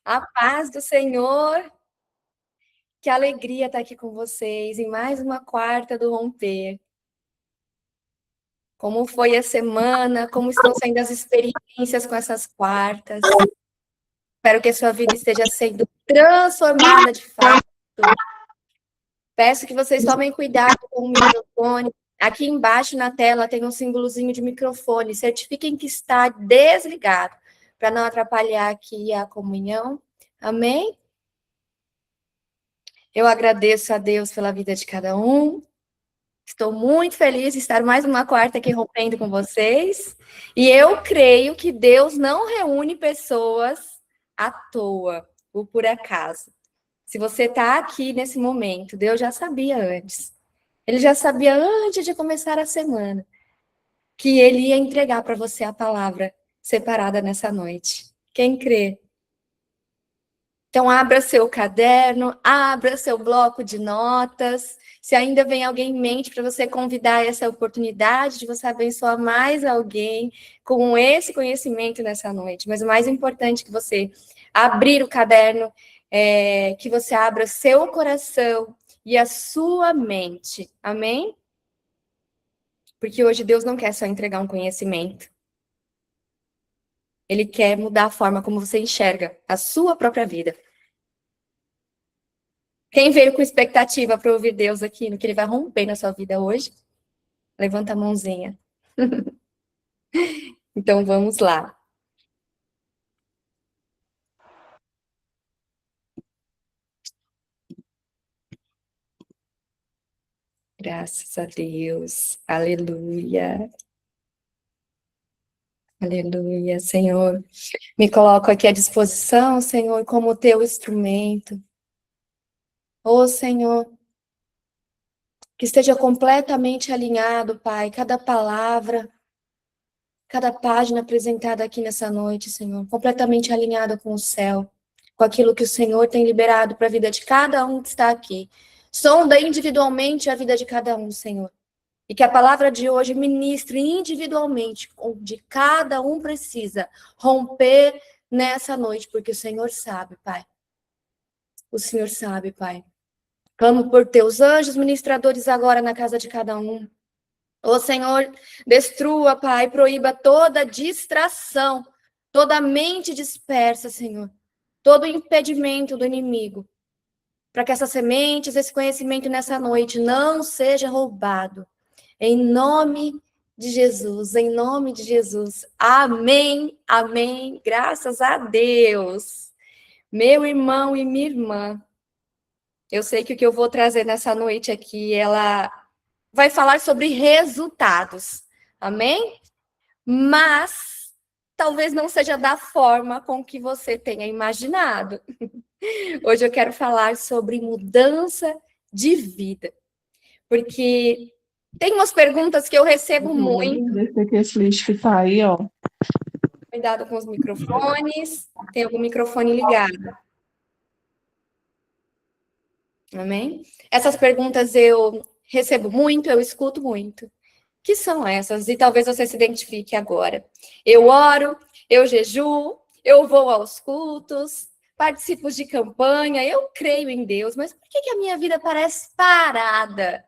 A paz do Senhor, que alegria estar aqui com vocês em mais uma quarta do Romper. Como foi a semana? Como estão sendo as experiências com essas quartas? Espero que a sua vida esteja sendo transformada de fato. Peço que vocês tomem cuidado com o microfone. Aqui embaixo na tela tem um símbolozinho de microfone. Certifiquem que está desligado, para não atrapalhar aqui a comunhão. Amém? Eu agradeço a Deus pela vida de cada um. Estou muito feliz de estar mais uma quarta aqui rompendo com vocês. E eu creio que Deus não reúne pessoas à toa ou por acaso. Se você está aqui nesse momento, Deus já sabia antes. Ele já sabia antes de começar a semana que ele ia entregar para você a palavra separada nessa noite. Quem crê? Então, abra seu caderno, abra seu bloco de notas. Se ainda vem alguém em mente para você convidar essa oportunidade de você abençoar mais alguém com esse conhecimento nessa noite. Mas o mais importante é que você abrir o caderno, que você abra seu coração e a sua mente. Amém? Porque hoje Deus não quer só entregar um conhecimento. Ele quer mudar a forma como você enxerga a sua própria vida. Quem veio com expectativa para ouvir Deus aqui, no que ele vai romper na sua vida hoje? Levanta a mãozinha. Então, vamos lá. Graças a Deus. Aleluia. Aleluia, Senhor. Me coloco aqui à disposição, Senhor, como teu instrumento. Ô, Senhor, que esteja completamente alinhado, Pai, cada palavra, cada página apresentada aqui nessa noite, Senhor, completamente alinhada com o céu, com aquilo que o Senhor tem liberado para a vida de cada um que está aqui. Sonda individualmente a vida de cada um, Senhor. E que a palavra de hoje ministre individualmente onde cada um precisa romper nessa noite, porque o Senhor sabe, Pai. O Senhor sabe, Pai. Clamo por teus anjos ministradores agora na casa de cada um. Ô Senhor, destrua, Pai, proíba toda distração, toda mente dispersa, Senhor, todo impedimento do inimigo, para que essas sementes, esse conhecimento nessa noite não seja roubado. Em nome de Jesus, em nome de Jesus. Amém, amém, graças a Deus. Meu irmão e minha irmã, eu sei que o que eu vou trazer nessa noite aqui, ela vai falar sobre resultados, amém? Mas talvez não seja da forma com que você tenha imaginado. Hoje eu quero falar sobre mudança de vida, porque tem umas perguntas que eu recebo muito. Esse aqui, esse lixo que tá aí, ó. Cuidado com os microfones, tem algum microfone ligado. Amém? Essas perguntas eu recebo muito, eu escuto muito. Que são essas? E talvez você se identifique agora. Eu oro, eu jejuo, eu vou aos cultos, participo de campanha, eu creio em Deus, mas por que a minha vida parece parada?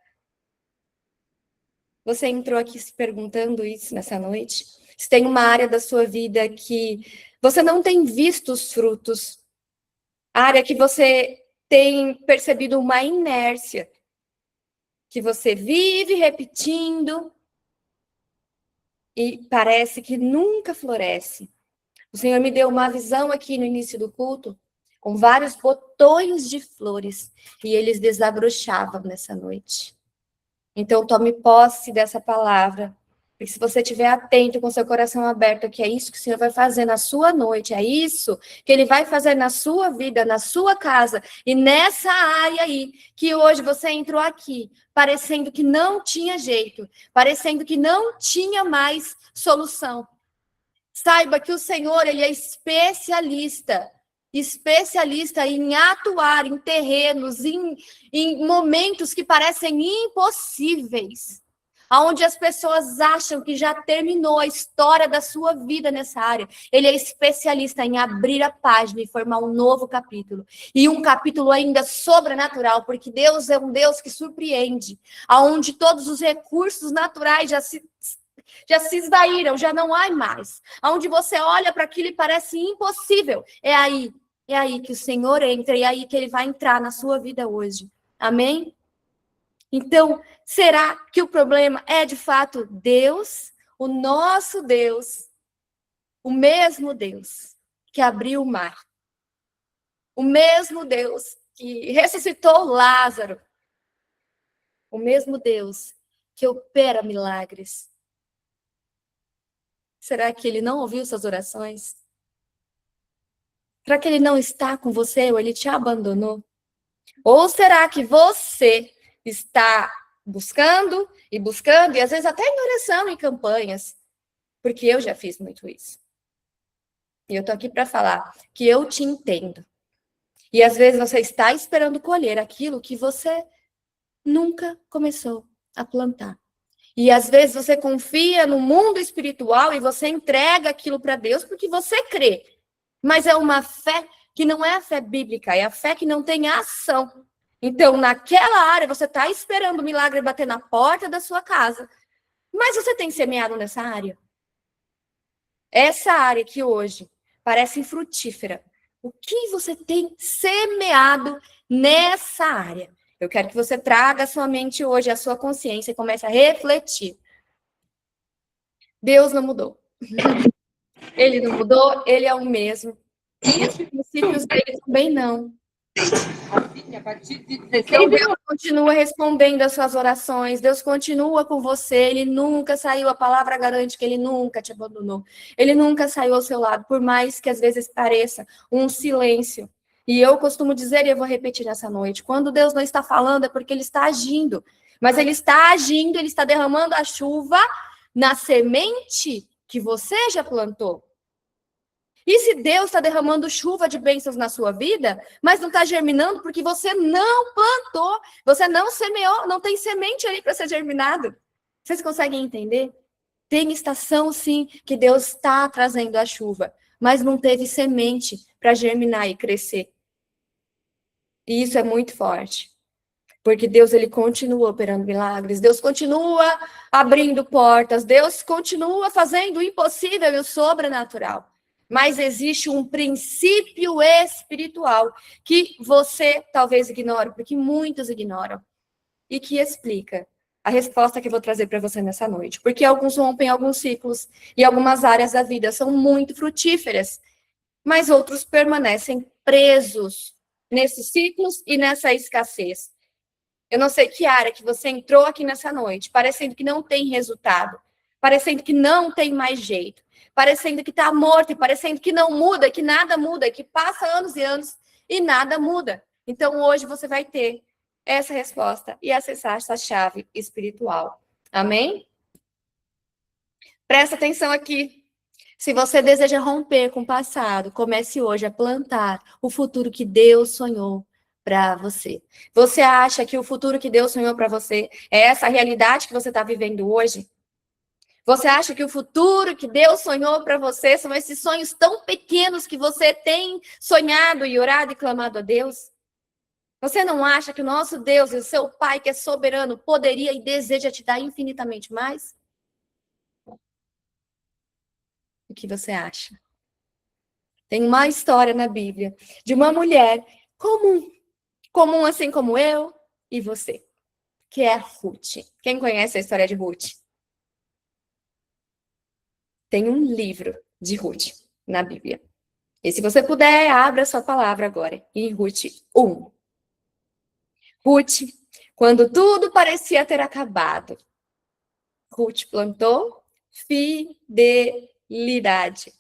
Você entrou aqui se perguntando isso nessa noite? Se tem uma área da sua vida que você não tem visto os frutos, área que você tem percebido uma inércia, que você vive repetindo e parece que nunca floresce. O Senhor me deu uma visão aqui no início do culto, com vários botões de flores, e eles desabrochavam nessa noite. Então, tome posse dessa palavra, porque se você estiver atento com seu coração aberto, que é isso que o Senhor vai fazer na sua noite, é isso que Ele vai fazer na sua vida, na sua casa, e nessa área aí, que hoje você entrou aqui, parecendo que não tinha jeito, parecendo que não tinha mais solução. Saiba que o Senhor, Ele é especialista em atuar em terrenos, em momentos que parecem impossíveis. Aonde as pessoas acham que já terminou a história da sua vida nessa área. Ele é especialista em abrir a página e formar um novo capítulo. E um capítulo ainda sobrenatural, porque Deus é um Deus que surpreende, aonde todos os recursos naturais já se esvaíram, já não há mais. Aonde você olha para aquilo e parece impossível. É aí que o Senhor entra, e é aí que ele vai entrar na sua vida hoje. Amém? Então, será que o problema é de fato Deus, o nosso Deus, o mesmo Deus que abriu o mar, o mesmo Deus que ressuscitou Lázaro, o mesmo Deus que opera milagres? Será que ele não ouviu suas orações? Será que ele não está com você ou ele te abandonou? Ou será que você está buscando e às vezes até em oração, em campanhas? Porque eu já fiz muito isso. E eu tô aqui para falar que eu te entendo. E às vezes você está esperando colher aquilo que você nunca começou a plantar. E às vezes você confia no mundo espiritual e você entrega aquilo para Deus porque você crê. Mas é uma fé que não é a fé bíblica, é a fé que não tem ação. Então, naquela área, você está esperando o milagre bater na porta da sua casa. Mas você tem semeado nessa área? Essa área que hoje parece infrutífera. O que você tem semeado nessa área? Eu quero que você traga a sua mente hoje, a sua consciência, e comece a refletir. Deus não mudou. Ele não mudou, ele é o mesmo. E os princípios dele também não. Então, Deus continua respondendo as suas orações, Deus continua com você, ele nunca saiu, a palavra garante que ele nunca te abandonou, ele nunca saiu ao seu lado, por mais que às vezes pareça um silêncio. E eu costumo dizer, e eu vou repetir nessa noite, quando Deus não está falando é porque ele está agindo, mas ele está agindo, ele está derramando a chuva na semente que você já plantou. E se Deus está derramando chuva de bênçãos na sua vida, mas não está germinando porque você não plantou, você não semeou, não tem semente ali para ser germinado. Vocês conseguem entender? Tem estação, sim, que Deus está trazendo a chuva, mas não teve semente para germinar e crescer. E isso é muito forte. Porque Deus, ele continua operando milagres, Deus continua abrindo portas, Deus continua fazendo o impossível e o sobrenatural. Mas existe um princípio espiritual que você talvez ignore, porque muitos ignoram, e que explica a resposta que eu vou trazer para você nessa noite. Porque alguns rompem alguns ciclos e algumas áreas da vida são muito frutíferas, mas outros permanecem presos nesses ciclos e nessa escassez. Eu não sei que área que você entrou aqui nessa noite, parecendo que não tem resultado, parecendo que não tem mais jeito, parecendo que está morto, e parecendo que não muda, que nada muda, que passa anos e anos e nada muda. Então, hoje você vai ter essa resposta e acessar essa chave espiritual. Amém? Presta atenção aqui. Se você deseja romper com o passado, comece hoje a plantar o futuro que Deus sonhou para você. Você acha que o futuro que Deus sonhou para você é essa realidade que você está vivendo hoje? Você acha que o futuro que Deus sonhou para você são esses sonhos tão pequenos que você tem sonhado e orado e clamado a Deus? Você não acha que o nosso Deus e o seu Pai, que é soberano, poderia e deseja te dar infinitamente mais? O que você acha? Tem uma história na Bíblia de uma mulher comum assim como eu e você, que é Ruth. Quem conhece a história de Ruth? Tem um livro de Ruth na Bíblia. E se você puder, abra sua palavra agora, em Ruth 1. Ruth, quando tudo parecia ter acabado, Ruth plantou fidelidade.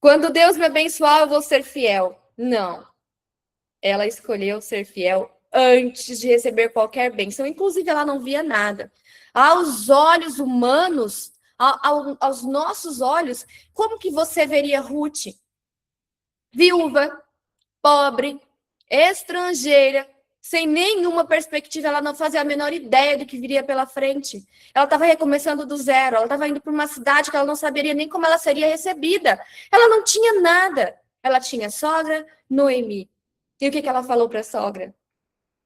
Quando Deus me abençoar, eu vou ser fiel. Não. Ela escolheu ser fiel antes de receber qualquer bênção. Inclusive, ela não via nada. Aos olhos humanos, aos nossos olhos, como que você veria Ruth? Viúva, pobre, estrangeira, sem nenhuma perspectiva, ela não fazia a menor ideia do que viria pela frente. Ela estava recomeçando do zero, ela estava indo para uma cidade que ela não saberia nem como ela seria recebida. Ela não tinha nada. Ela tinha sogra, Noemi. E o que ela falou para a sogra?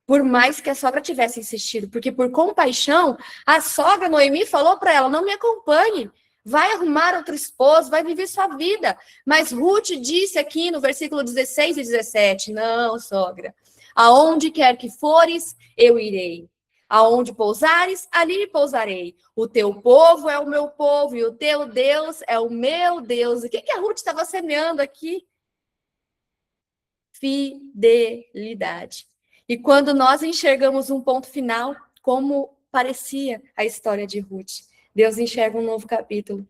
Por mais que a sogra tivesse insistido, porque por compaixão, a sogra Noemi falou para ela, não me acompanhe, vai arrumar outro esposo, vai viver sua vida. Mas Ruth disse aqui no versículo 16 e 17, não, sogra, aonde quer que fores, eu irei. Aonde pousares, ali pousarei. O teu povo é o meu povo e o teu Deus é o meu Deus. O que a Ruth estava semeando aqui? Fidelidade. E quando nós enxergamos um ponto final, como parecia a história de Ruth, Deus enxerga um novo capítulo.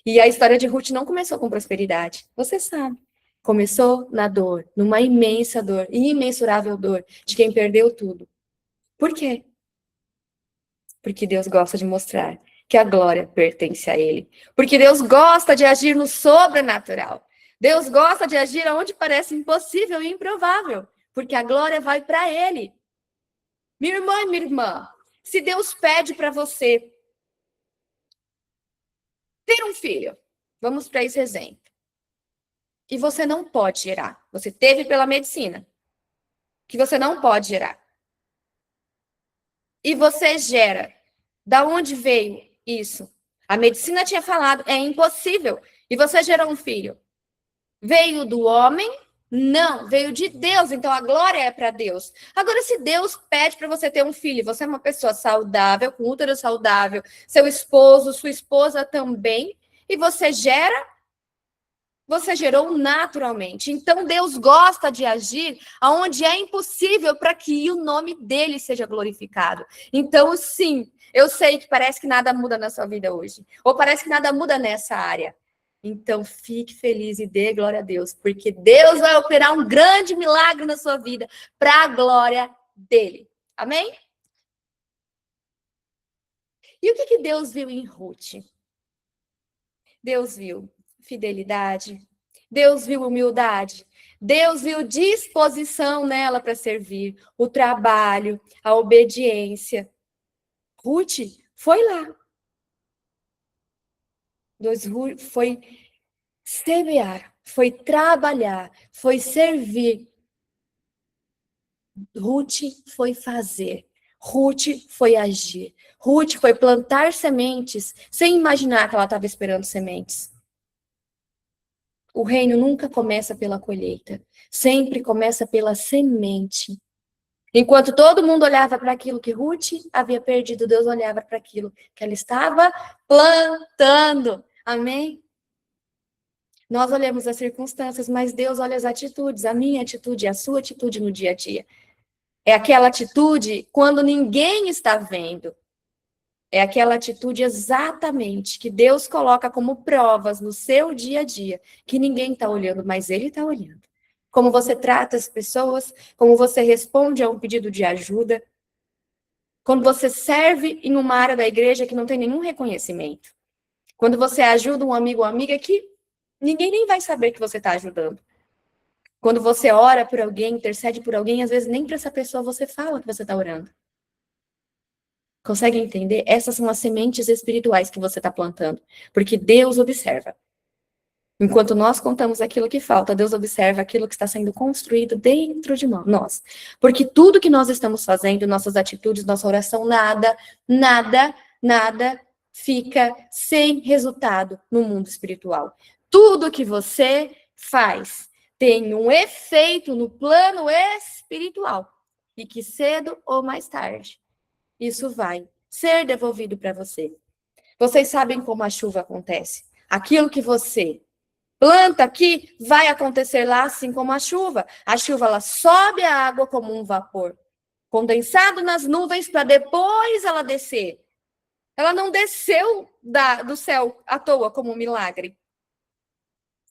E a história de Ruth não começou com prosperidade, você sabe. Começou na dor, numa imensa dor, imensurável dor, de quem perdeu tudo. Por quê? Porque Deus gosta de mostrar que a glória pertence a Ele. Porque Deus gosta de agir no sobrenatural. Deus gosta de agir onde parece impossível e improvável. Porque a glória vai para Ele. Minha irmã e minha irmã, se Deus pede para você ter um filho, vamos para esse exemplo, e você não pode gerar, você teve pela medicina, que você não pode gerar, e você gera, da onde veio isso? A medicina tinha falado, é impossível, e você gerou um filho. Veio do homem? Não, veio de Deus, então a glória é para Deus. Agora, se Deus pede para você ter um filho, você é uma pessoa saudável, com útero saudável, seu esposo, sua esposa também, e você gerou naturalmente. Então, Deus gosta de agir aonde é impossível para que o nome dele seja glorificado. Então, sim, eu sei que parece que nada muda na sua vida hoje, ou parece que nada muda nessa área. Então, fique feliz e dê glória a Deus, porque Deus vai operar um grande milagre na sua vida para a glória dele. Amém? E o que Deus viu em Ruth? Deus viu fidelidade, Deus viu humildade, Deus viu disposição nela para servir, o trabalho, a obediência. Ruth foi lá. Foi semear, foi trabalhar, foi servir. Ruth foi fazer. Ruth foi agir. Ruth foi plantar sementes sem imaginar que ela estava esperando sementes. O reino nunca começa pela colheita, sempre começa pela semente. Enquanto todo mundo olhava para aquilo que Ruth havia perdido, Deus olhava para aquilo que ela estava plantando. Amém? Nós olhamos as circunstâncias, mas Deus olha as atitudes, a minha atitude, a sua atitude no dia a dia. É aquela atitude quando ninguém está vendo. É aquela atitude exatamente que Deus coloca como provas no seu dia a dia, que ninguém está olhando, mas Ele está olhando. Como você trata as pessoas, como você responde a um pedido de ajuda, quando você serve em uma área da igreja que não tem nenhum reconhecimento, quando você ajuda um amigo ou amiga que ninguém nem vai saber que você está ajudando. Quando você ora por alguém, intercede por alguém, às vezes nem para essa pessoa você fala que você está orando. Consegue entender? Essas são as sementes espirituais que você está plantando. Porque Deus observa. Enquanto nós contamos aquilo que falta, Deus observa aquilo que está sendo construído dentro de nós. Porque tudo que nós estamos fazendo, nossas atitudes, nossa oração, nada fica sem resultado no mundo espiritual. Tudo que você faz tem um efeito no plano espiritual. E que cedo ou mais tarde, isso vai ser devolvido para você. Vocês sabem como a chuva acontece. Aquilo que você planta aqui vai acontecer lá, assim como a chuva. A chuva, ela sobe a água como um vapor, condensado nas nuvens para depois ela descer. Ela não desceu do céu à toa como um milagre.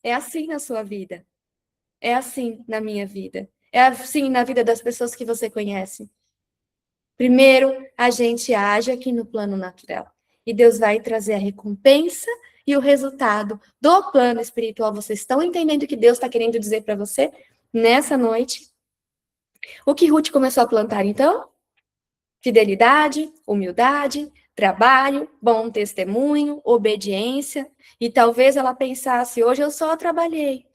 É assim na sua vida. É assim na minha vida. É assim na vida das pessoas que você conhece. Primeiro, a gente age aqui no plano natural. E Deus vai trazer a recompensa e o resultado do plano espiritual. Vocês estão entendendo o que Deus está querendo dizer para você nessa noite? O que Ruth começou a plantar, então? Fidelidade, humildade, trabalho, bom testemunho, obediência. E talvez ela pensasse, hoje eu só trabalhei.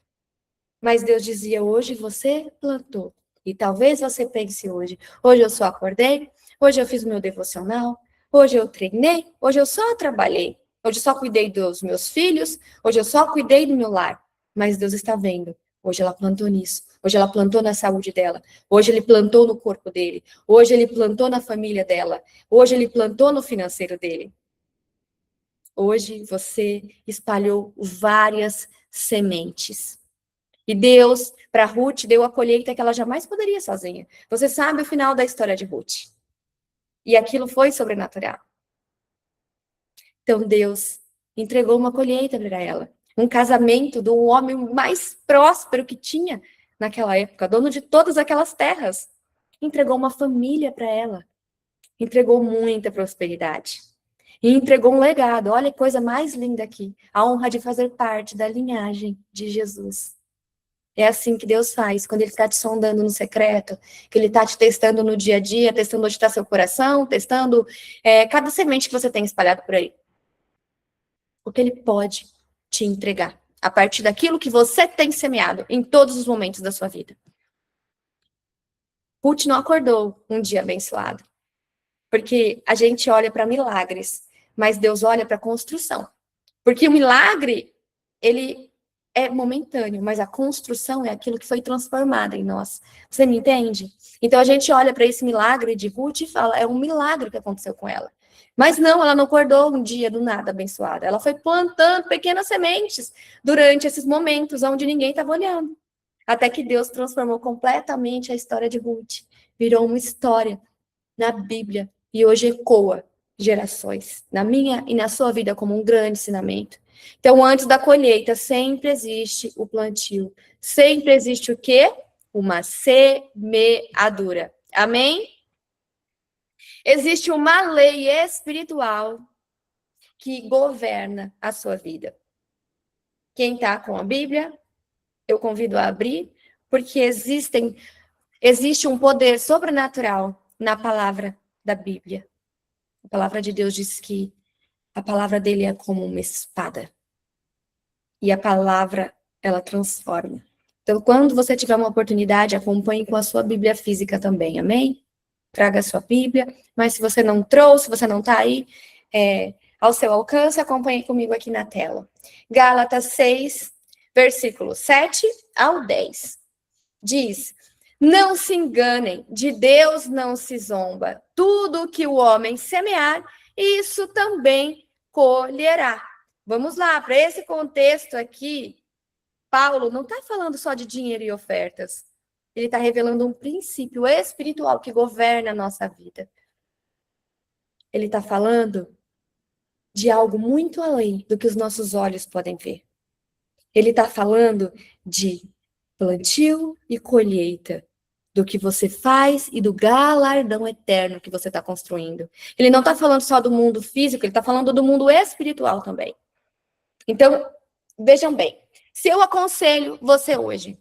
Mas Deus dizia, hoje você plantou. E talvez você pense hoje eu só acordei, hoje eu fiz o meu devocional, hoje eu treinei, hoje eu só trabalhei, hoje eu só cuidei dos meus filhos, hoje eu só cuidei do meu lar. Mas Deus está vendo, hoje ela plantou nisso, hoje ela plantou na saúde dela, hoje ele plantou no corpo dele, hoje ele plantou na família dela, hoje ele plantou no financeiro dele. Hoje você espalhou várias sementes. E Deus, para Ruth, deu a colheita que ela jamais poderia sozinha. Você sabe o final da história de Ruth. E aquilo foi sobrenatural. Então Deus entregou uma colheita para ela. Um casamento do homem mais próspero que tinha naquela época, dono de todas aquelas terras. Entregou uma família para ela. Entregou muita prosperidade. E entregou um legado. Olha que coisa mais linda aqui. A honra de fazer parte da linhagem de Jesus. É assim que Deus faz, quando Ele está te sondando no secreto, que Ele está te testando no dia a dia, testando onde está seu coração, testando cada semente que você tem espalhado por aí. Porque Ele pode te entregar a partir daquilo que você tem semeado em todos os momentos da sua vida. Ruth não acordou um dia abençoado, porque a gente olha para milagres, mas Deus olha para construção. Porque o milagre, ele é momentâneo, mas a construção é aquilo que foi transformado em nós. Você me entende? Então a gente olha para esse milagre de Ruth e fala, é um milagre que aconteceu com ela. Mas não, ela não acordou um dia do nada abençoada. Ela foi plantando pequenas sementes durante esses momentos onde ninguém estava olhando. Até que Deus transformou completamente a história de Ruth. Virou uma história na Bíblia e hoje ecoa gerações, na minha e na sua vida, como um grande ensinamento. Então, antes da colheita, sempre existe o plantio. Sempre existe o quê? Uma semeadura. Amém? Existe uma lei espiritual que governa a sua vida. Quem está com a Bíblia, eu convido a abrir, porque existe um poder sobrenatural na palavra da Bíblia. A palavra de Deus diz que a palavra dele é como uma espada. E a palavra, ela transforma. Então, quando você tiver uma oportunidade, acompanhe com a sua Bíblia física também, amém? Traga a sua Bíblia, mas se você não trouxe, você não está aí ao seu alcance, acompanhe comigo aqui na tela. Gálatas 6, versículos 7 ao 10. Diz, não se enganem, de Deus não se zomba. Tudo que o homem semear, isso também colherá. Vamos lá, para esse contexto aqui, Paulo não está falando só de dinheiro e ofertas. Ele está revelando um princípio espiritual que governa a nossa vida. Ele está falando de algo muito além do que os nossos olhos podem ver. Ele está falando de plantio e colheita, do que você faz e do galardão eterno que você está construindo. Ele não está falando só do mundo físico, ele está falando do mundo espiritual também. Então, vejam bem, se eu aconselho você hoje,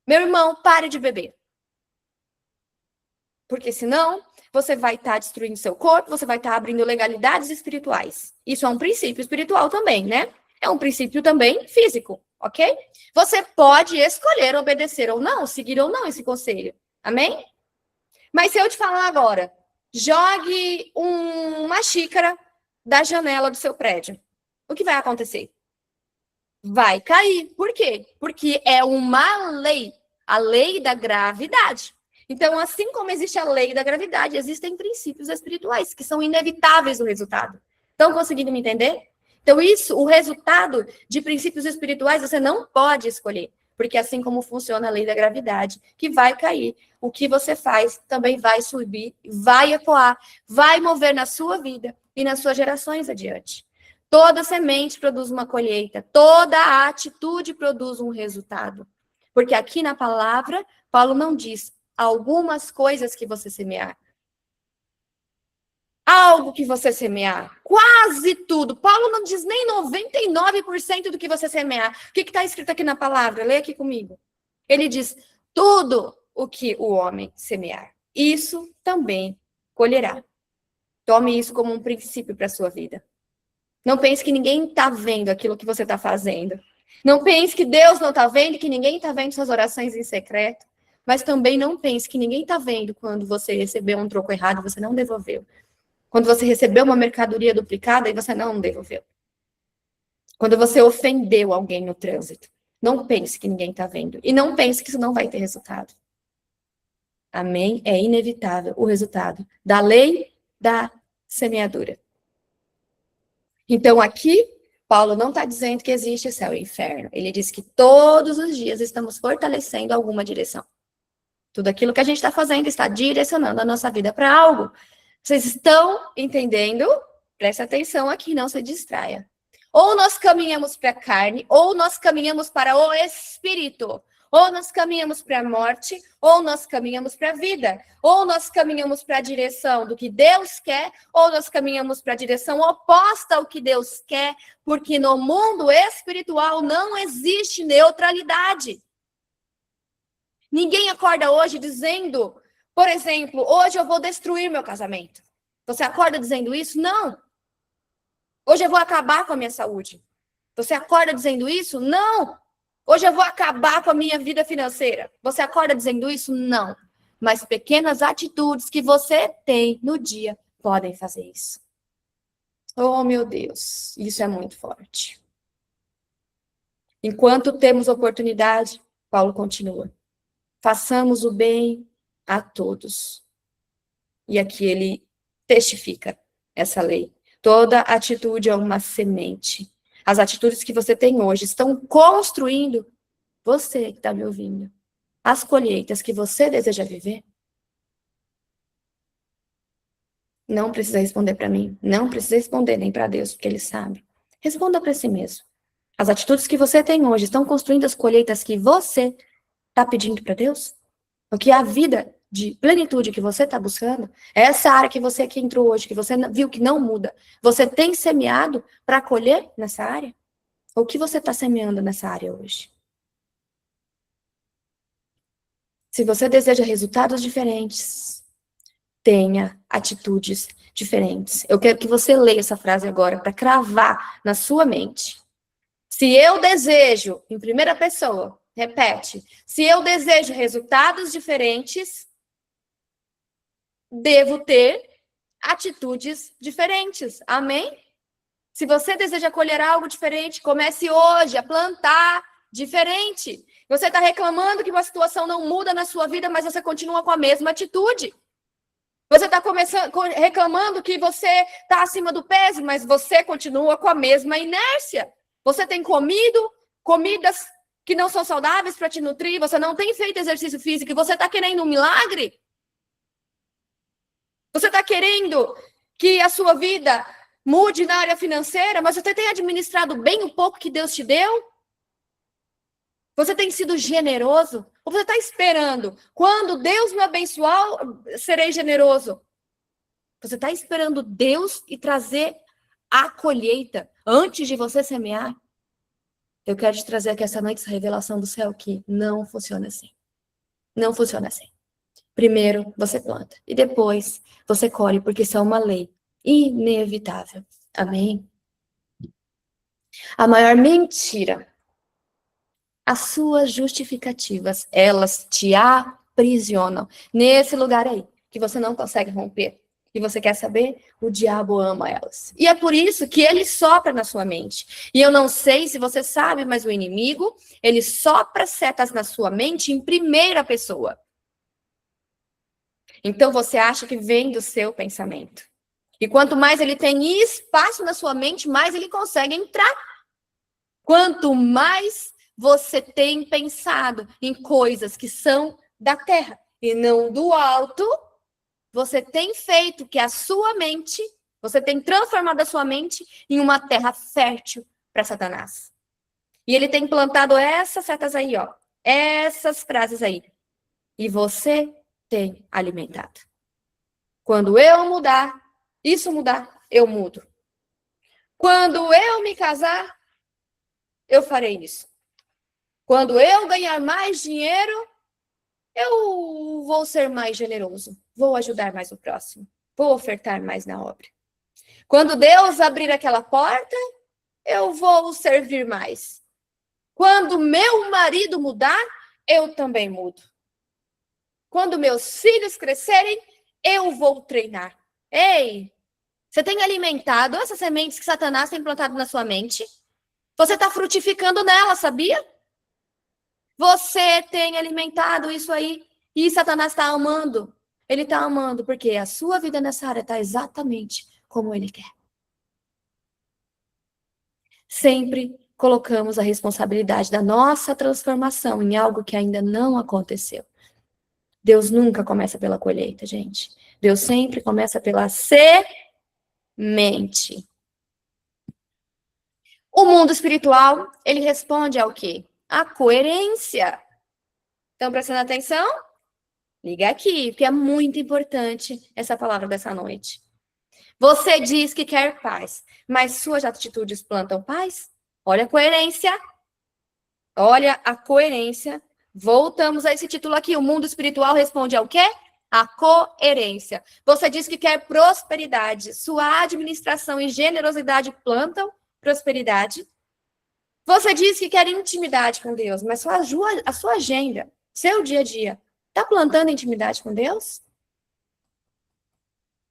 meu irmão, pare de beber. Porque senão, você vai estar destruindo seu corpo, você vai estar abrindo legalidades espirituais. Isso é um princípio espiritual também, né? É um princípio também físico, ok? Você pode escolher obedecer ou não, seguir ou não esse conselho. Amém? Mas se eu te falar agora, jogue uma xícara da janela do seu prédio, o que vai acontecer? Vai cair. Por quê? Porque é uma lei, a lei da gravidade. Então, assim como existe a lei da gravidade, existem princípios espirituais que são inevitáveis no resultado. Estão conseguindo me entender? Então, o resultado de princípios espirituais, você não pode escolher. Porque assim como funciona a lei da gravidade, que vai cair, o que você faz também vai subir, vai ecoar, vai mover na sua vida e nas suas gerações adiante. Toda semente produz uma colheita, toda atitude produz um resultado. Porque aqui na palavra, Paulo não diz algumas coisas que você semear. Algo que você semear. Quase tudo. Paulo não diz nem 99% do que você semear. O que está escrito aqui na palavra? Leia aqui comigo. Ele diz tudo. o que o homem semear, isso também colherá. Tome isso como um princípio para a sua vida. Não pense que ninguém está vendo aquilo que você está fazendo. Não pense que Deus não está vendo, que ninguém está vendo suas orações em secreto. Mas também não pense que ninguém está vendo quando você recebeu um troco errado e você não devolveu. Quando você recebeu uma mercadoria duplicada e você não devolveu. Quando você ofendeu alguém no trânsito. Não pense que ninguém está vendo. E não pense que isso não vai ter resultado. Amém? É inevitável o resultado da lei da semeadura. Então, aqui, Paulo não está dizendo que existe céu e inferno. Ele diz que todos os dias estamos fortalecendo alguma direção. Tudo aquilo que a gente está fazendo está direcionando a nossa vida para algo. Vocês estão entendendo? Preste atenção aqui, não se distraia. Ou nós caminhamos para a carne, ou nós caminhamos para o espírito. Ou nós caminhamos para a morte, ou nós caminhamos para a vida. Ou nós caminhamos para a direção do que Deus quer, ou nós caminhamos para a direção oposta ao que Deus quer, porque no mundo espiritual não existe neutralidade. Ninguém acorda hoje dizendo, por exemplo, hoje eu vou destruir meu casamento. Você acorda dizendo isso? Não. Hoje eu vou acabar com a minha saúde. Você acorda dizendo isso? Não. Hoje eu vou acabar com a minha vida financeira. Você acorda dizendo isso? Não. Mas pequenas atitudes que você tem no dia podem fazer isso. Oh, meu Deus, isso é muito forte. Enquanto temos oportunidade, Paulo continua. Façamos o bem a todos. E aqui ele testifica essa lei. Toda atitude é uma semente. As atitudes que você tem hoje estão construindo você que está me ouvindo. As colheitas que você deseja viver. Não precisa responder para mim. Não precisa responder nem para Deus, porque Ele sabe. Responda para si mesmo. As atitudes que você tem hoje estão construindo as colheitas que você está pedindo para Deus? Porque a vida de plenitude que você está buscando, essa área que você aqui entrou hoje, que você viu que não muda, você tem semeado para colher nessa área? Ou o que você está semeando nessa área hoje? Se você deseja resultados diferentes, tenha atitudes diferentes. Eu quero que você leia essa frase agora para cravar na sua mente. Se eu desejo, em primeira pessoa, repete, se eu desejo resultados diferentes, devo ter atitudes diferentes. Amém? Se você deseja colher algo diferente, comece hoje a plantar diferente. Você está reclamando que uma situação não muda na sua vida, mas você continua com a mesma atitude. Você está reclamando que você está acima do peso, mas você continua com a mesma inércia. Você tem comido comidas que não são saudáveis para te nutrir, você não tem feito exercício físico e você está querendo um milagre? Você está querendo que a sua vida mude na área financeira, mas você tem administrado bem o pouco que Deus te deu? Você tem sido generoso? Ou você está esperando? Quando Deus me abençoar, serei generoso. Você está esperando Deus e trazer a colheita antes de você semear? Eu quero te trazer aqui essa noite essa revelação do céu que não funciona assim. Não funciona assim. Primeiro você planta e depois você colhe, porque isso é uma lei inevitável. Amém? A maior mentira, as suas justificativas, elas te aprisionam nesse lugar aí, que você não consegue romper. E você quer saber? O diabo ama elas. E é por isso que ele sopra na sua mente. E eu não sei se você sabe, mas o inimigo, ele sopra setas na sua mente em primeira pessoa. Então você acha que vem do seu pensamento. E quanto mais ele tem espaço na sua mente, mais ele consegue entrar. Quanto mais você tem pensado em coisas que são da terra e não do alto, você tem feito que a sua mente, você tem transformado a sua mente em uma terra fértil para Satanás. E ele tem plantado essas setas aí, ó. Essas frases aí. E você tem alimentado. Quando eu mudar, isso mudar, eu mudo. Quando eu me casar, eu farei isso. Quando eu ganhar mais dinheiro, eu vou ser mais generoso, vou ajudar mais o próximo, vou ofertar mais na obra. Quando Deus abrir aquela porta, eu vou servir mais. Quando meu marido mudar, eu também mudo. Quando meus filhos crescerem, eu vou treinar. Ei, você tem alimentado essas sementes que Satanás tem plantado na sua mente? Você está frutificando nela, sabia? Você tem alimentado isso aí e Satanás está amando. Ele está amando porque a sua vida nessa área está exatamente como ele quer. Sempre colocamos a responsabilidade da nossa transformação em algo que ainda não aconteceu. Deus nunca começa pela colheita, gente. Deus sempre começa pela semente. O mundo espiritual, ele responde ao quê? A coerência. Estão prestando atenção? Liga aqui, porque é muito importante essa palavra dessa noite. Você diz que quer paz, mas suas atitudes plantam paz? Olha a coerência. Olha a coerência. Voltamos a esse título aqui. O mundo espiritual responde ao quê? A coerência. Você diz que quer prosperidade. Sua administração e generosidade plantam prosperidade. Você diz que quer intimidade com Deus, mas a sua agenda, seu dia a dia, está plantando intimidade com Deus?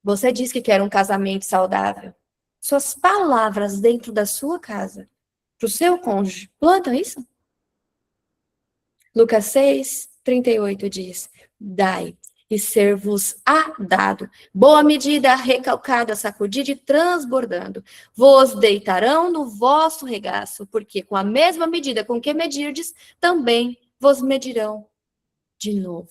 Você diz que quer um casamento saudável. Suas palavras dentro da sua casa, para o seu cônjuge, plantam isso? Lucas 6, 38 diz: Dai, e ser-vos-á dado. Boa medida, recalcada, sacudida e transbordando. Vos deitarão no vosso regaço, porque com a mesma medida com que medirdes, também vos medirão de novo.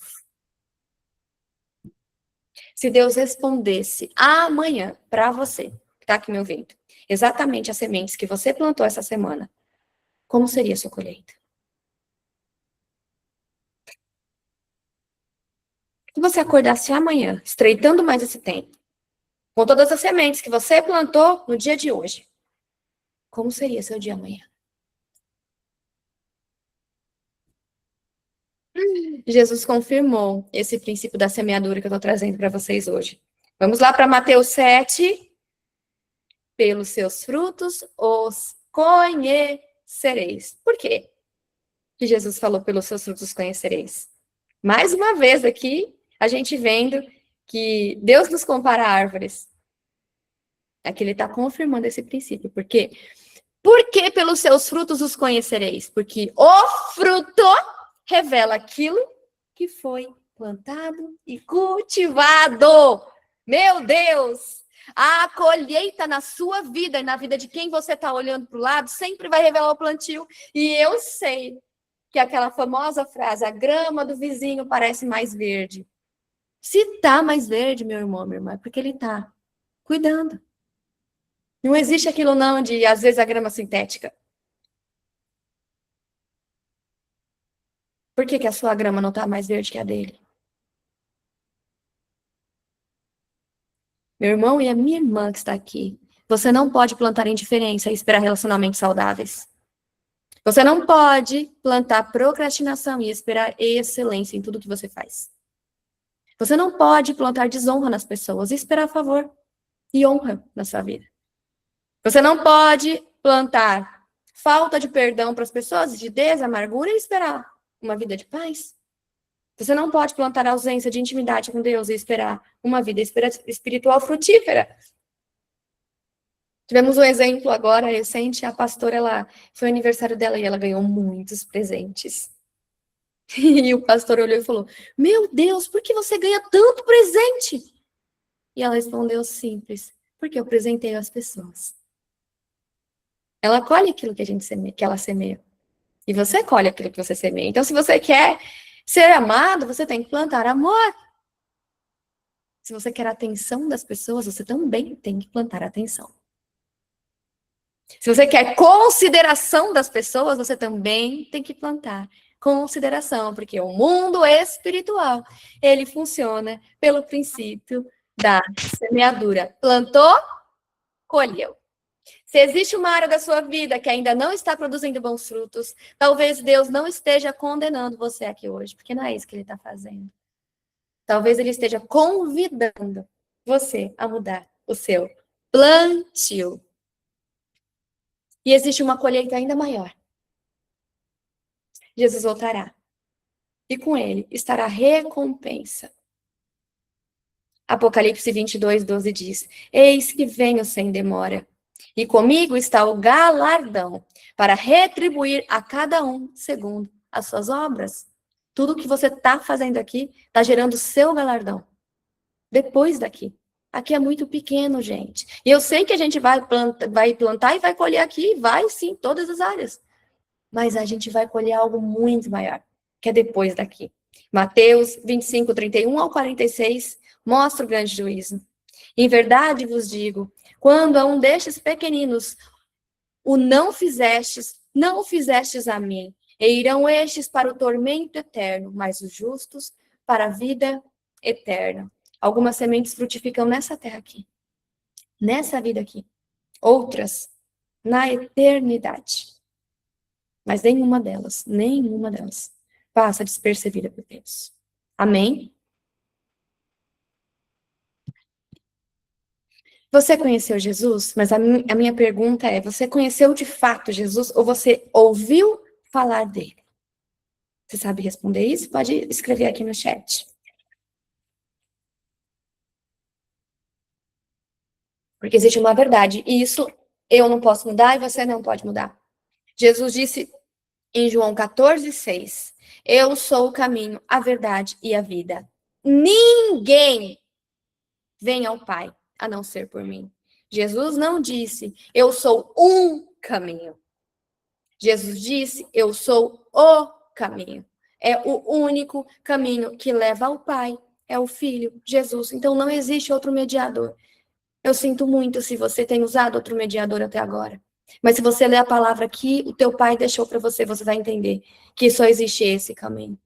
Se Deus respondesse amanhã para você, que está aqui me ouvindo, exatamente as sementes que você plantou essa semana, como seria a sua colheita? Se você acordasse amanhã, estreitando mais esse tempo, com todas as sementes que você plantou no dia de hoje, como seria seu dia amanhã? Jesus confirmou esse princípio da semeadura que eu estou trazendo para vocês hoje. Vamos lá para Mateus 7. Pelos seus frutos os conhecereis. Por quê que Jesus falou pelos seus frutos conhecereis? Mais uma vez aqui, a gente vendo que Deus nos compara a árvores. Aqui ele está confirmando esse princípio. Por quê? Porque pelos seus frutos os conhecereis. Porque o fruto revela aquilo que foi plantado e cultivado. Meu Deus! A colheita na sua vida e na vida de quem você está olhando para o lado sempre vai revelar o plantio. E eu sei que aquela famosa frase, a grama do vizinho parece mais verde. Se está mais verde, meu irmão, minha irmã, é porque ele está cuidando. Não existe aquilo não de, às vezes, a grama sintética. Por que a sua grama não está mais verde que a dele? Meu irmão e a minha irmã que está aqui. Você não pode plantar indiferença e esperar relacionamentos saudáveis. Você não pode plantar procrastinação e esperar excelência em tudo que você faz. Você não pode plantar desonra nas pessoas e esperar favor e honra na sua vida. Você não pode plantar falta de perdão para as pessoas, de desamargura e esperar uma vida de paz. Você não pode plantar ausência de intimidade com Deus e esperar uma vida espiritual frutífera. Tivemos um exemplo agora recente, a pastora, foi o aniversário dela e ela ganhou muitos presentes. E o pastor olhou e falou: meu Deus, por que você ganha tanto presente? E ela respondeu simples: porque eu presentei as pessoas. Ela colhe aquilo que que ela semeia. E você colhe aquilo que você semeia. Então, se você quer ser amado, você tem que plantar amor. Se você quer a atenção das pessoas, você também tem que plantar atenção. Se você quer consideração das pessoas, você também tem que plantar consideração, porque o mundo espiritual, ele funciona pelo princípio da semeadura. Plantou, colheu. Se existe uma área da sua vida que ainda não está produzindo bons frutos, talvez Deus não esteja condenando você aqui hoje, porque não é isso que ele está fazendo. Talvez ele esteja convidando você a mudar o seu plantio. E existe uma colheita ainda maior. Jesus voltará. E com ele estará a recompensa. Apocalipse 22, 12 diz: Eis que venho sem demora, e comigo está o galardão, para retribuir a cada um segundo as suas obras. Tudo que você está fazendo aqui está gerando o seu galardão. Depois daqui. Aqui é muito pequeno, gente. E eu sei que a gente vai plantar e vai colher aqui, vai sim, todas as áreas. Mas a gente vai colher algo muito maior, que é depois daqui. Mateus 25, 31 ao 46, mostra o grande juízo. Em verdade vos digo, quando a um destes pequeninos o não fizestes a mim, e irão estes para o tormento eterno, mas os justos para a vida eterna. Algumas sementes frutificam nessa terra aqui, nessa vida aqui. Outras na eternidade. Mas nenhuma delas passa despercebida por Deus. Amém? Você conheceu Jesus? Mas a minha pergunta é, você conheceu de fato Jesus ou você ouviu falar dele? Você sabe responder isso? Pode escrever aqui no chat. Porque existe uma verdade, e isso eu não posso mudar e você não pode mudar. Jesus disse em João 14, 6, eu sou o caminho, a verdade e a vida. Ninguém vem ao Pai, a não ser por mim. Jesus não disse, eu sou um caminho. Jesus disse, eu sou o caminho. É o único caminho que leva ao Pai, é o Filho, Jesus. Então não existe outro mediador. Eu sinto muito se você tem usado outro mediador até agora. Mas se você ler a palavra que o teu pai deixou para você, você vai entender que só existe esse caminho.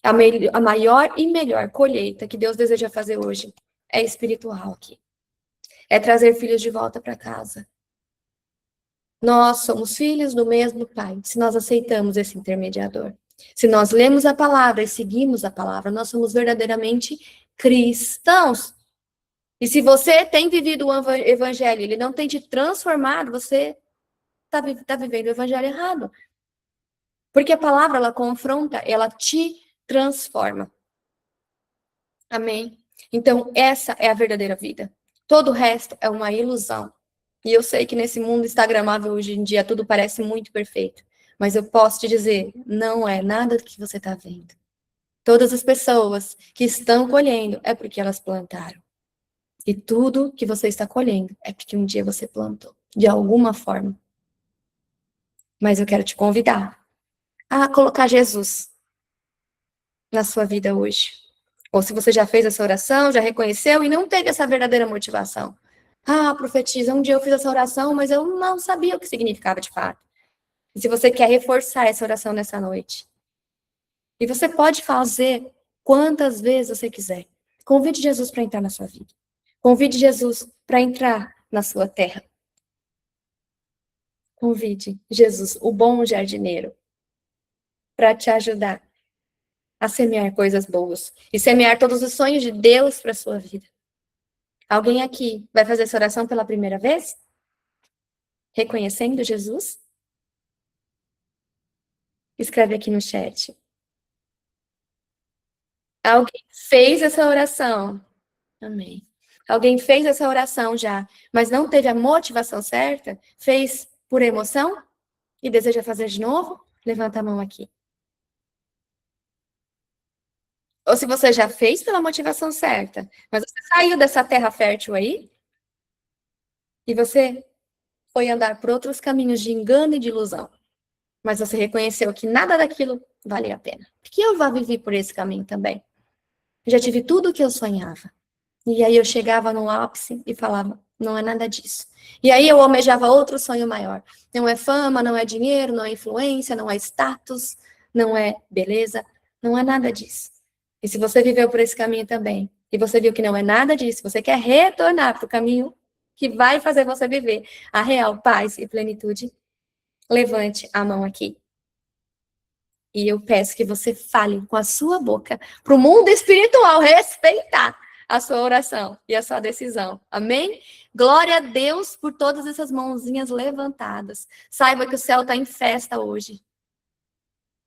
A maior e melhor colheita que Deus deseja fazer hoje é espiritual aqui. É trazer filhos de volta para casa. Nós somos filhos do mesmo Pai, se nós aceitamos esse intermediador. Se nós lemos a palavra e seguimos a palavra, nós somos verdadeiramente cristãos. E se você tem vivido o evangelho, ele não tem te transformado, você está vivendo o evangelho errado. Porque a palavra, ela confronta, ela te transforma. Amém? Então, essa é a verdadeira vida. Todo o resto é uma ilusão. E eu sei que nesse mundo instagramável hoje em dia tudo parece muito perfeito. Mas eu posso te dizer, não é nada do que você está vendo. Todas as pessoas que estão colhendo é porque elas plantaram. E tudo que você está colhendo é porque um dia você plantou, de alguma forma. Mas eu quero te convidar a colocar Jesus na sua vida hoje. Ou se você já fez essa oração, já reconheceu e não teve essa verdadeira motivação. Ah, profetiza, um dia eu fiz essa oração, mas eu não sabia o que significava de fato. E se você quer reforçar essa oração nessa noite, e você pode fazer quantas vezes você quiser. Convide Jesus para entrar na sua vida. Convide Jesus para entrar na sua terra. Convide Jesus, o bom jardineiro, para te ajudar a semear coisas boas e semear todos os sonhos de Deus para a sua vida. Alguém aqui vai fazer essa oração pela primeira vez? Reconhecendo Jesus? Escreve aqui no chat. Alguém fez essa oração? Amém. Alguém fez essa oração já, mas não teve a motivação certa? Fez por emoção? E deseja fazer de novo? Levanta a mão aqui. Ou se você já fez pela motivação certa, mas você saiu dessa terra fértil aí, e você foi andar por outros caminhos de engano e de ilusão. Mas você reconheceu que nada daquilo valia a pena. Que eu vá viver por esse caminho também. Eu já tive tudo o que eu sonhava. E aí eu chegava no ápice e falava, não é nada disso. E aí eu almejava outro sonho maior. Não é fama, não é dinheiro, não é influência, não é status, não é beleza, não é nada disso. E se você viveu por esse caminho também, e você viu que não é nada disso, você quer retornar para o caminho que vai fazer você viver a real paz e plenitude, levante a mão aqui. E eu peço que você fale com a sua boca para o mundo espiritual respeitar a sua oração e a sua decisão. Amém? Glória a Deus por todas essas mãozinhas levantadas. Saiba que o céu está em festa hoje.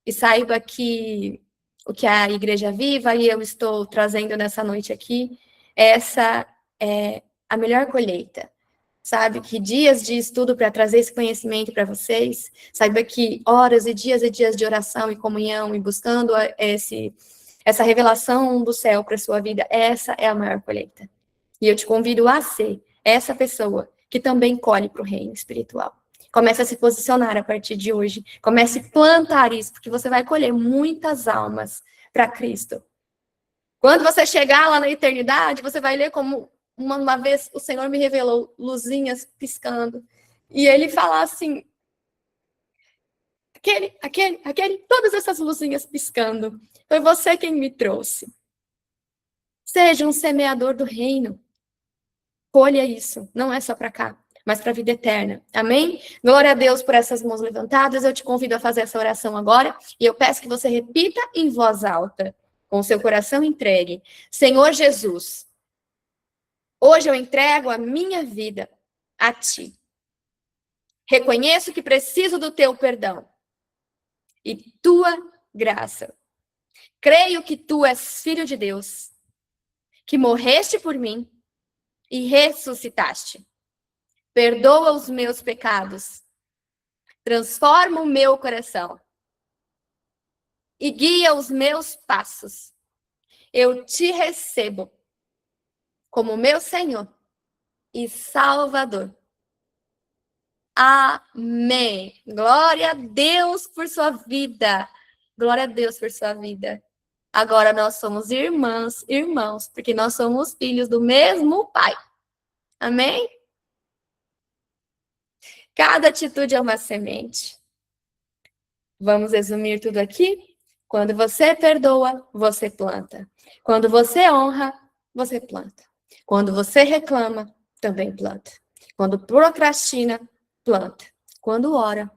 E saiba que o que a Igreja Viva e eu estou trazendo nessa noite aqui, essa é a melhor colheita. Sabe, que dias de estudo para trazer esse conhecimento para vocês, saiba que horas e dias de oração e comunhão e buscando essa revelação do céu para a sua vida, essa é a maior colheita. E eu te convido a ser essa pessoa que também colhe para o reino espiritual. Comece a se posicionar a partir de hoje. Comece a plantar isso, porque você vai colher muitas almas para Cristo. Quando você chegar lá na eternidade, você vai ler como uma vez o Senhor me revelou luzinhas piscando. E ele fala assim, aquele, todas essas luzinhas piscando. Foi você quem me trouxe. Seja um semeador do reino. Colha isso, não é só para cá, mas para a vida eterna. Amém? Glória a Deus por essas mãos levantadas. Eu te convido a fazer essa oração agora. E eu peço que você repita em voz alta, com o seu coração entregue. Senhor Jesus, hoje eu entrego a minha vida a ti. Reconheço que preciso do teu perdão e tua graça. Creio que tu és filho de Deus, que morreste por mim e ressuscitaste. Perdoa os meus pecados, transforma o meu coração e guia os meus passos. Eu te recebo como meu Senhor e Salvador. Amém. Glória a Deus por sua vida. Glória a Deus por sua vida. Agora nós somos irmãs, irmãos, porque nós somos filhos do mesmo Pai. Amém? Cada atitude é uma semente. Vamos resumir tudo aqui? Quando você perdoa, você planta. Quando você honra, você planta. Quando você reclama, também planta. Quando procrastina, planta. Quando ora,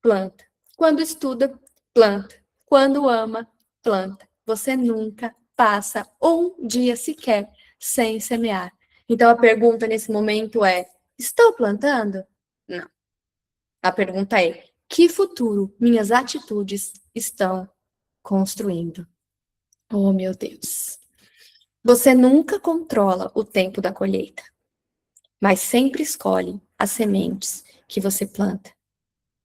planta. Quando estuda, planta. Quando ama, planta. Você nunca passa um dia sequer sem semear. Então a pergunta nesse momento é: estou plantando? Não. A pergunta é: que futuro minhas atitudes estão construindo? Oh, meu Deus. Você nunca controla o tempo da colheita, mas sempre escolhe as sementes que você planta.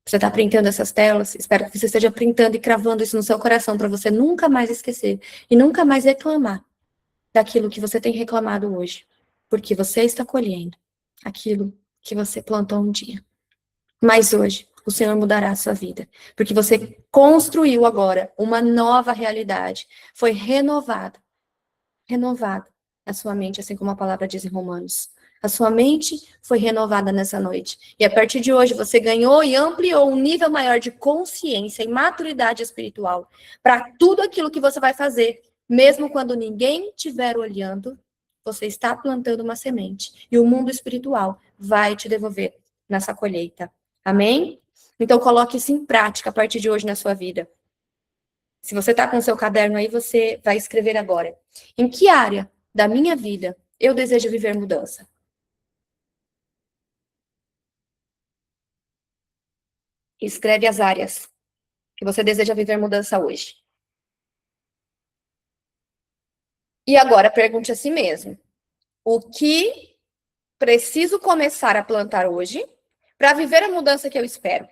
Você está printando essas telas? Espero que você esteja printando e cravando isso no seu coração para você nunca mais esquecer e nunca mais reclamar daquilo que você tem reclamado hoje, porque você está colhendo aquilo que você plantou um dia. Mas hoje, o Senhor mudará a sua vida, porque você construiu agora uma nova realidade, foi renovado a sua mente, assim como a palavra diz em Romanos. A sua mente foi renovada nessa noite. E a partir de hoje, você ganhou e ampliou um nível maior de consciência e maturidade espiritual para tudo aquilo que você vai fazer, mesmo quando ninguém estiver olhando, você está plantando uma semente. E o mundo espiritual vai te devolver nessa colheita. Amém? Então, coloque isso em prática a partir de hoje na sua vida. Se você está com o seu caderno aí, você vai escrever agora. Em que área da minha vida eu desejo viver mudança? Escreve as áreas que você deseja viver mudança hoje. E agora, pergunte a si mesmo. O que preciso começar a plantar hoje para viver a mudança que eu espero?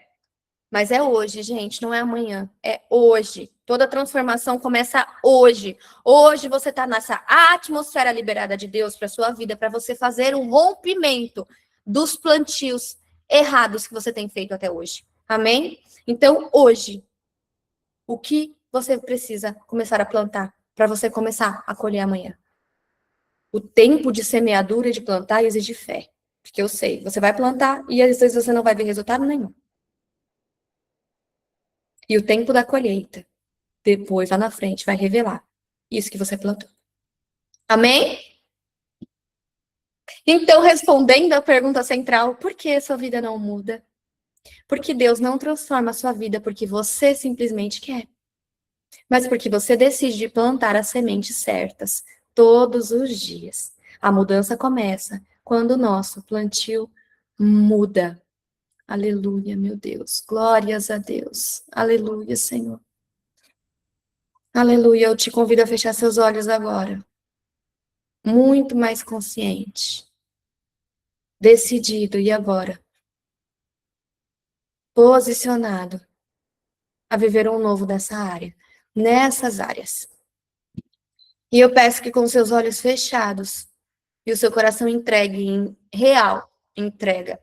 Mas é hoje, gente, não é amanhã. É hoje. Toda transformação começa hoje. Hoje você está nessa atmosfera liberada de Deus para sua vida, para você fazer um rompimento dos plantios errados que você tem feito até hoje. Amém? Então, hoje, o que você precisa começar a plantar para você começar a colher amanhã? O tempo de semeadura e de plantar exige fé. Porque eu sei, você vai plantar e às vezes você não vai ver resultado nenhum. E o tempo da colheita, depois, lá na frente, vai revelar isso que você plantou. Amém? Então, respondendo à pergunta central, por que sua vida não muda? Porque Deus não transforma a sua vida porque você simplesmente quer, mas porque você decide plantar as sementes certas todos os dias. A mudança começa quando o nosso plantio muda. Aleluia, meu Deus. Glórias a Deus. Aleluia, Senhor. Aleluia. Eu te convido a fechar seus olhos agora. Muito mais consciente. Decidido e agora posicionado a viver um novo dessa área, nessas áreas. E eu peço que com seus olhos fechados e o seu coração entregue em real entrega,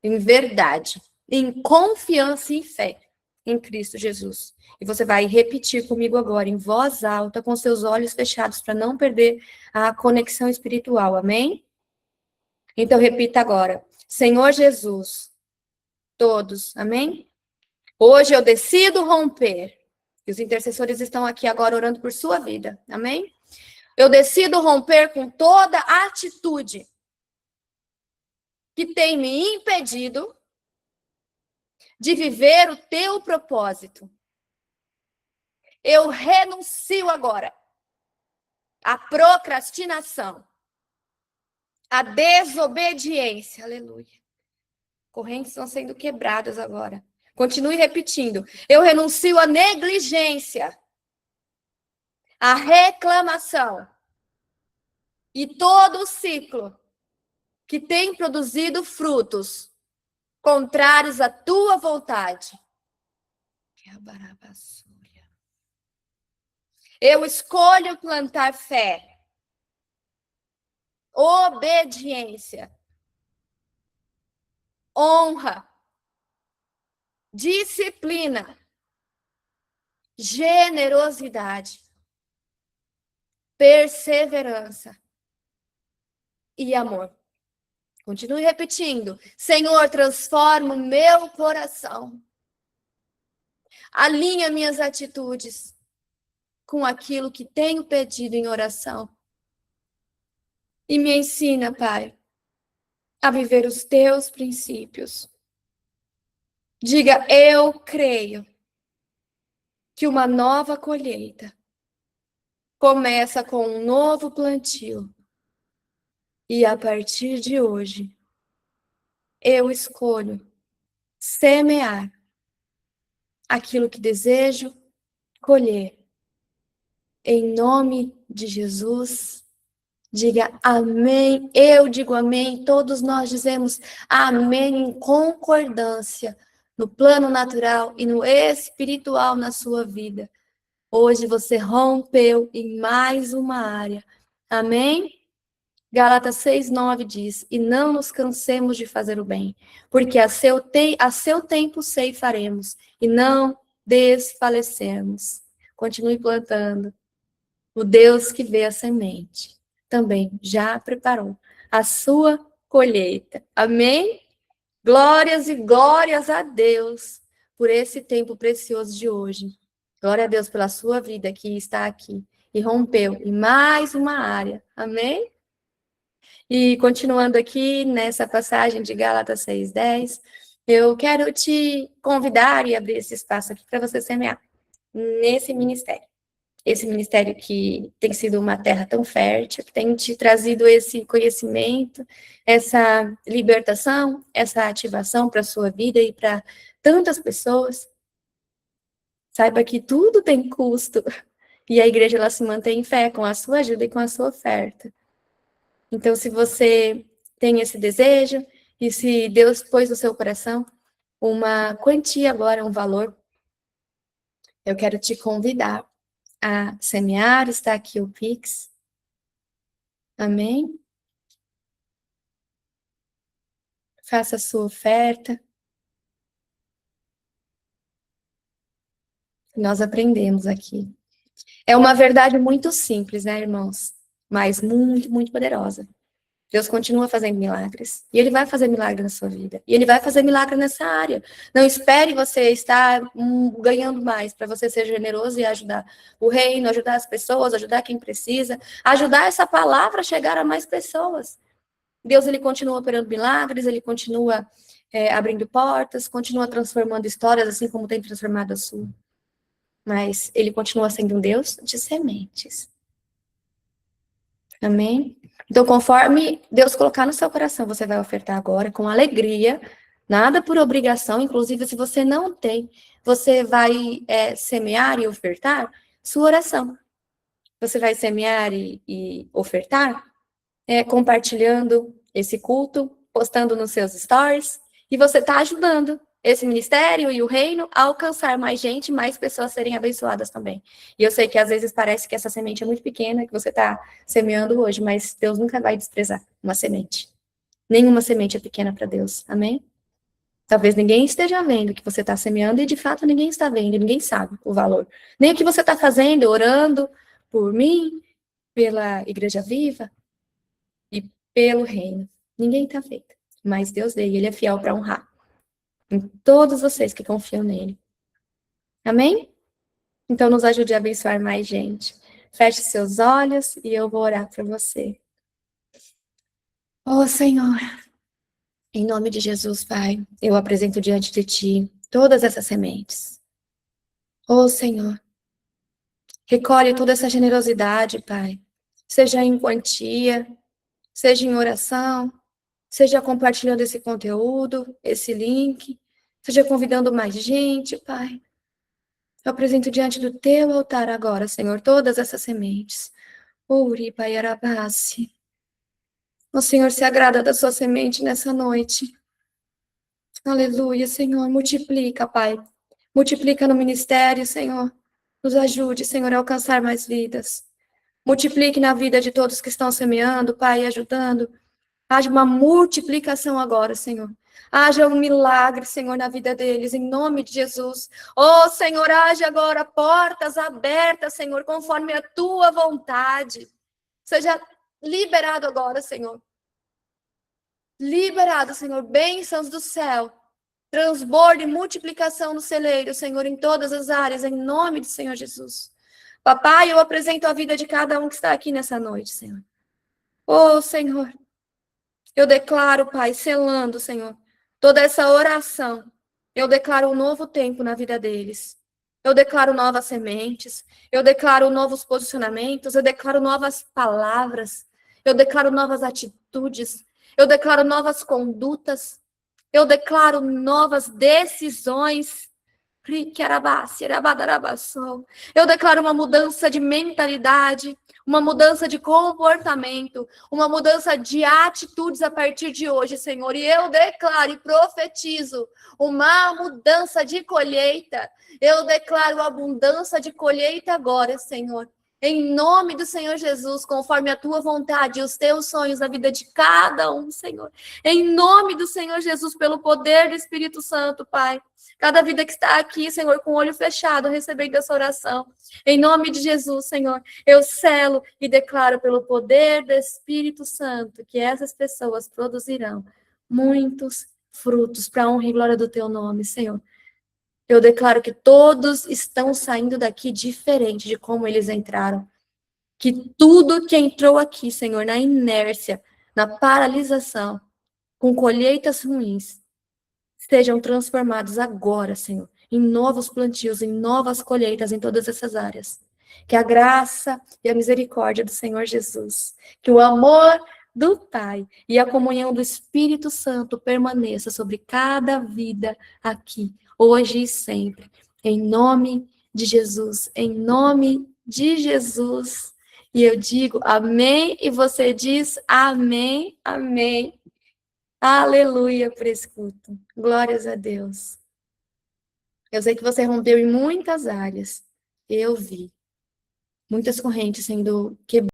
em verdade, em confiança e em fé em Cristo Jesus. E você vai repetir comigo agora, em voz alta, com seus olhos fechados, para não perder a conexão espiritual, amém? Então repita agora, Senhor Jesus, todos, amém? Hoje eu decido romper. E os intercessores estão aqui agora orando por sua vida, amém? Eu decido romper com toda atitude que tem me impedido de viver o teu propósito. Eu renuncio agora à procrastinação, à desobediência. Aleluia. Correntes estão sendo quebradas agora. Continue repetindo. Eu renuncio à negligência, à reclamação e todo o ciclo que tem produzido frutos contrários à tua vontade. Eu escolho plantar fé, obediência, honra, disciplina, generosidade, perseverança e amor. Continue repetindo. Senhor, transforma o meu coração. Alinha minhas atitudes com aquilo que tenho pedido em oração. E me ensina, Pai, a viver os teus princípios. Diga, eu creio que uma nova colheita começa com um novo plantio. E a partir de hoje, eu escolho semear aquilo que desejo colher. Em nome de Jesus, diga amém. Eu digo amém. Todos nós dizemos amém em concordância no plano natural e no espiritual na sua vida. Hoje você rompeu em mais uma área. Amém? Gálatas 6:9 diz, e não nos cansemos de fazer o bem, porque a seu tempo ceifaremos, e não desfalecermos. Continue plantando. O Deus que vê a semente também já preparou a sua colheita. Amém? Glórias e glórias a Deus por esse tempo precioso de hoje. Glória a Deus pela sua vida que está aqui e rompeu em mais uma área. Amém? E continuando aqui nessa passagem de Gálatas 6:10, eu quero te convidar e abrir esse espaço aqui para você semear nesse ministério. Esse ministério que tem sido uma terra tão fértil, que tem te trazido esse conhecimento, essa libertação, essa ativação para a sua vida e para tantas pessoas. Saiba que tudo tem custo. E a igreja ela se mantém em fé com a sua ajuda e com a sua oferta. Então, se você tem esse desejo, e se Deus pôs no seu coração uma quantia agora, um valor, eu quero te convidar a semear, está aqui o Pix. Amém? Faça a sua oferta. Nós aprendemos aqui. É uma verdade muito simples, né, irmãos? Mas muito, muito poderosa. Deus continua fazendo milagres. E Ele vai fazer milagre na sua vida. E Ele vai fazer milagre nessa área. Não espere você estar ganhando mais para você ser generoso e ajudar o reino, ajudar as pessoas, ajudar quem precisa, ajudar essa palavra a chegar a mais pessoas. Deus, ele continua operando milagres, ele continua abrindo portas, continua transformando histórias, assim como tem transformado a sua. Mas ele continua sendo um Deus de sementes. Amém? Então, conforme Deus colocar no seu coração, você vai ofertar agora com alegria, nada por obrigação, inclusive se você não tem, você vai semear e ofertar sua oração. Você vai semear e ofertar compartilhando esse culto, postando nos seus stories, e você está ajudando esse ministério e o reino a alcançar mais gente, mais pessoas serem abençoadas também. E eu sei que às vezes parece que essa semente é muito pequena, que você está semeando hoje, mas Deus nunca vai desprezar uma semente. Nenhuma semente é pequena para Deus, amém? Talvez ninguém esteja vendo o que você está semeando, e de fato ninguém está vendo, ninguém sabe o valor. Nem o que você está fazendo, orando por mim, pela Igreja Viva, e pelo reino. Ninguém está vendo, mas Deus vê, e ele é fiel para honrar em todos vocês que confiam nele. Amém? Então nos ajude a abençoar mais gente. Feche seus olhos e eu vou orar para você. Oh, Senhor, em nome de Jesus, Pai, eu apresento diante de Ti todas essas sementes. Oh, Senhor, recolhe toda essa generosidade, Pai, seja em quantia, seja em oração, seja compartilhando esse conteúdo, esse link, seja convidando mais gente, Pai. Eu apresento diante do teu altar agora, Senhor, todas essas sementes. Uri, Pai, Arabassi. O Senhor se agrada da sua semente nessa noite. Aleluia, Senhor. Multiplica, Pai. Multiplica no ministério, Senhor. Nos ajude, Senhor, a alcançar mais vidas. Multiplique na vida de todos que estão semeando, Pai, ajudando. Haja uma multiplicação agora, Senhor. Haja um milagre, Senhor, na vida deles, em nome de Jesus. Oh, Senhor, haja agora portas abertas, Senhor, conforme a tua vontade. Seja liberado agora, Senhor. Liberado, Senhor, bênçãos do céu. Transbordo e multiplicação no celeiro, Senhor, em todas as áreas, em nome do Senhor Jesus. Papai, eu apresento a vida de cada um que está aqui nessa noite, Senhor. Oh, Senhor, eu declaro, Pai, selando, Senhor, toda essa oração. Eu declaro um novo tempo na vida deles. Eu declaro novas sementes. Eu declaro novos posicionamentos. Eu declaro novas palavras. Eu declaro novas atitudes. Eu declaro novas condutas. Eu declaro novas decisões. Eu declaro uma mudança de mentalidade, uma mudança de comportamento, uma mudança de atitudes a partir de hoje, Senhor. E eu declaro e profetizo uma mudança de colheita. Eu declaro abundância de colheita agora, Senhor. Em nome do Senhor Jesus, conforme a tua vontade e os teus sonhos na vida de cada um, Senhor. Em nome do Senhor Jesus, pelo poder do Espírito Santo, Pai. Cada vida que está aqui, Senhor, com o olho fechado, recebendo essa oração. Em nome de Jesus, Senhor, eu selo e declaro pelo poder do Espírito Santo que essas pessoas produzirão muitos frutos para a honra e glória do teu nome, Senhor. Eu declaro que todos estão saindo daqui diferente de como eles entraram. Que tudo que entrou aqui, Senhor, na inércia, na paralisação, com colheitas ruins, sejam transformados agora, Senhor, em novos plantios, em novas colheitas em todas essas áreas. Que a graça e a misericórdia do Senhor Jesus, que o amor do Pai e a comunhão do Espírito Santo permaneça sobre cada vida aqui, hoje e sempre. Em nome de Jesus, em nome de Jesus. E eu digo amém, e você diz amém, amém. Aleluia por esse culto. Glórias a Deus. Eu sei que você rompeu em muitas áreas. Eu vi. Muitas correntes sendo quebradas.